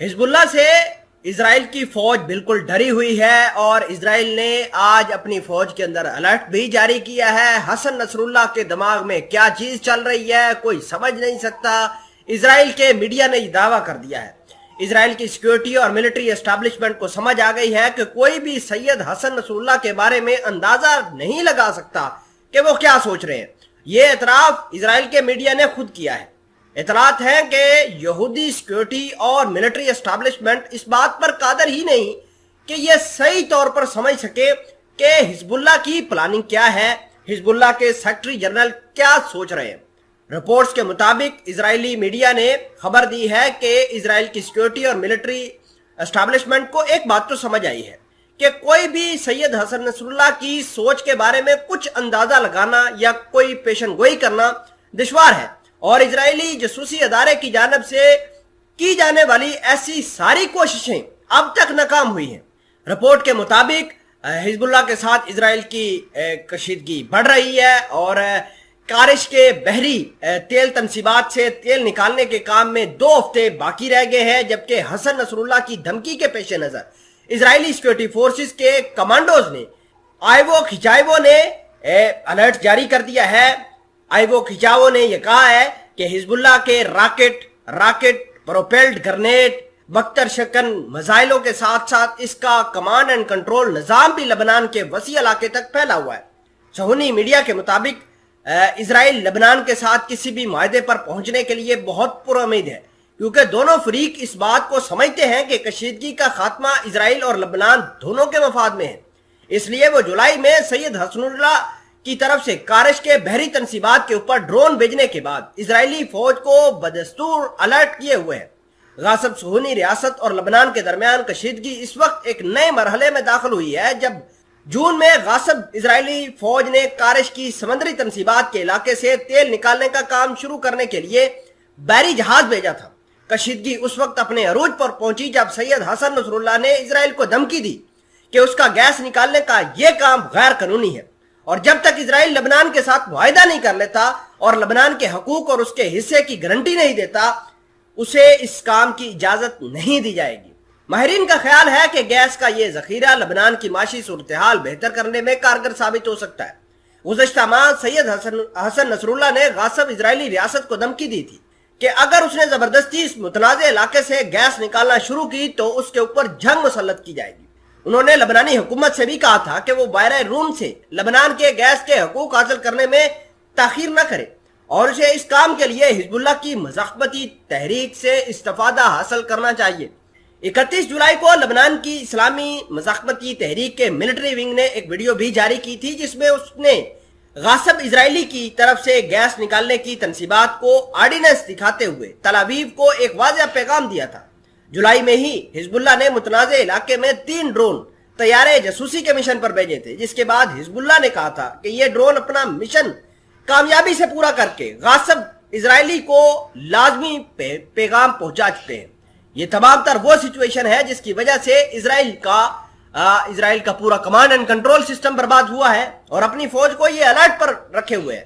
حزب اللہ سے اسرائیل کی فوج بالکل ڈری ہوئی ہے اور اسرائیل نے آج اپنی فوج کے اندر الرٹ بھی جاری کیا ہے۔ حسن نصر اللہ کے دماغ میں کیا چیز چل رہی ہے کوئی سمجھ نہیں سکتا۔ اسرائیل کے میڈیا نے یہ دعویٰ کر دیا ہے، اسرائیل کی سیکیورٹی اور ملٹری اسٹیبلشمنٹ کو سمجھ آ گئی ہے کہ کوئی بھی سید حسن نصر اللہ کے بارے میں اندازہ نہیں لگا سکتا کہ وہ کیا سوچ رہے ہیں۔ یہ اعتراف اسرائیل کے میڈیا نے خود کیا ہے۔ اطلاعات ہیں کہ یہودی سیکیورٹی اور ملٹری اسٹیبلشمنٹ اس بات پر قادر ہی نہیں کہ یہ صحیح طور پر سمجھ سکے کہ حزب اللہ کی پلاننگ کیا ہے، حزب اللہ کے سیکرٹری جنرل کیا سوچ رہے ہیں۔ رپورٹس کے مطابق اسرائیلی میڈیا نے خبر دی ہے کہ اسرائیل کی سیکیورٹی اور ملٹری اسٹیبلشمنٹ کو ایک بات تو سمجھ آئی ہے کہ کوئی بھی سید حسن نصر اللہ کی سوچ کے بارے میں کچھ اندازہ لگانا یا کوئی پیشن گوئی کرنا دشوار ہے، اور اسرائیلی جاسوسی ادارے کی جانب سے کی جانے والی ایسی ساری کوششیں اب تک ناکام ہوئی ہیں۔ رپورٹ کے مطابق حزب اللہ کے ساتھ اسرائیل کی کشیدگی بڑھ رہی ہے اور کارش کے بحری تیل تنصیبات سے تیل نکالنے کے کام میں 2 ہفتے باقی رہ گئے ہیں، جبکہ حسن نصر اللہ کی دھمکی کے پیش نظر اسرائیلی سیکیورٹی فورسز کے کمانڈوز نے آئیوو کھچائیوو نے الرٹ جاری کر دیا ہے۔ آئیوو کھچاوو نے یہ کہا ہے کہ حزب اللہ کے راکٹ پروپیلڈ گرنیڈ بختر شکن میزائلوں کے ساتھ ساتھ اس کا کمانڈ اینڈ کنٹرول نظام بھی لبنان کے وسیع علاقے تک پھیلا ہوا ہے۔ صہیونی میڈیا کے مطابق اسرائیل لبنان کے ساتھ کسی بھی معاہدے پر پہنچنے کے لیے بہت پر امید ہے، کیونکہ دونوں فریق اس بات کو سمجھتے ہیں کہ کشیدگی کا خاتمہ اسرائیل اور لبنان دونوں کے مفاد میں ہے۔ اس لیے وہ جولائی میں سید حسن اللہ کی طرف سے کارش کے بحری تنصیبات کے اوپر ڈرون بھیجنے کے بعد اسرائیلی فوج کو بدستور الرٹ کیے ہوئے ہیں۔ غاصب صہیونی ریاست اور لبنان کے درمیان کشیدگی اس وقت ایک نئے مرحلے میں داخل ہوئی ہے، جب جون میں غاصب اسرائیلی فوج نے کارش کی سمندری تنصیبات کے علاقے سے تیل نکالنے کا کام شروع کرنے کے لیے بحری جہاز بھیجا تھا۔ کشیدگی اس وقت اپنے عروج پر پہنچی جب سید حسن نصر اللہ نے اسرائیل کو دھمکی دی کہ اس کا گیس نکالنے کا یہ کام غیر قانونی ہے، اور جب تک اسرائیل لبنان کے ساتھ معاہدہ نہیں کر لیتا اور لبنان کے حقوق اور اس کے حصے کی گارنٹی نہیں دیتا، اسے اس کام کی اجازت نہیں دی جائے گی۔ ماہرین کا خیال ہے کہ گیس کا یہ ذخیرہ لبنان کی معاشی صورتحال بہتر کرنے میں کارگر ثابت ہو سکتا ہے۔ گزشتہ ماہ سید حسن نصر اللہ نے غاصب اسرائیلی ریاست کو دھمکی دی تھی کہ اگر اس نے زبردستی اس متنازع علاقے سے گیس نکالنا شروع کی تو اس کے اوپر جنگ مسلط کی جائے گی۔ انہوں نے لبنانی حکومت سے بھی کہا تھا کہ وہ باہر روم سے لبنان کے گیس کے حقوق حاصل کرنے میں تاخیر نہ کرے اور اسے اس کام کے لیے حزب اللہ کی مزاحمتی تحریک سے استفادہ حاصل کرنا چاہیے۔ 31 جولائی کو لبنان کی اسلامی مزاحمتی تحریک کے ملٹری ونگ نے ایک ویڈیو بھی جاری کی تھی، جس میں اس نے غاصب اسرائیلی کی طرف سے گیس نکالنے کی تنصیبات کو آرڈیننس دکھاتے ہوئے تل ابیب کو ایک واضح پیغام دیا تھا۔ جولائی میں ہی حزب اللہ نے متنازع علاقے میں 3 ڈرون طیارے جاسوسی کے مشن پر بھیجے تھے، جس کے بعد حزب اللہ نے کہا تھا کہ یہ ڈرون اپنا مشن کامیابی سے پورا کر کے غاصب اسرائیلی کو لازمی پیغام پہنچا چکے ہیں۔ یہ تمام تر وہ سچویشن ہے جس کی وجہ سے اسرائیل کا پورا کمانڈ اینڈ کنٹرول سسٹم برباد ہوا ہے اور اپنی فوج کو یہ الرٹ پر رکھے ہوئے ہے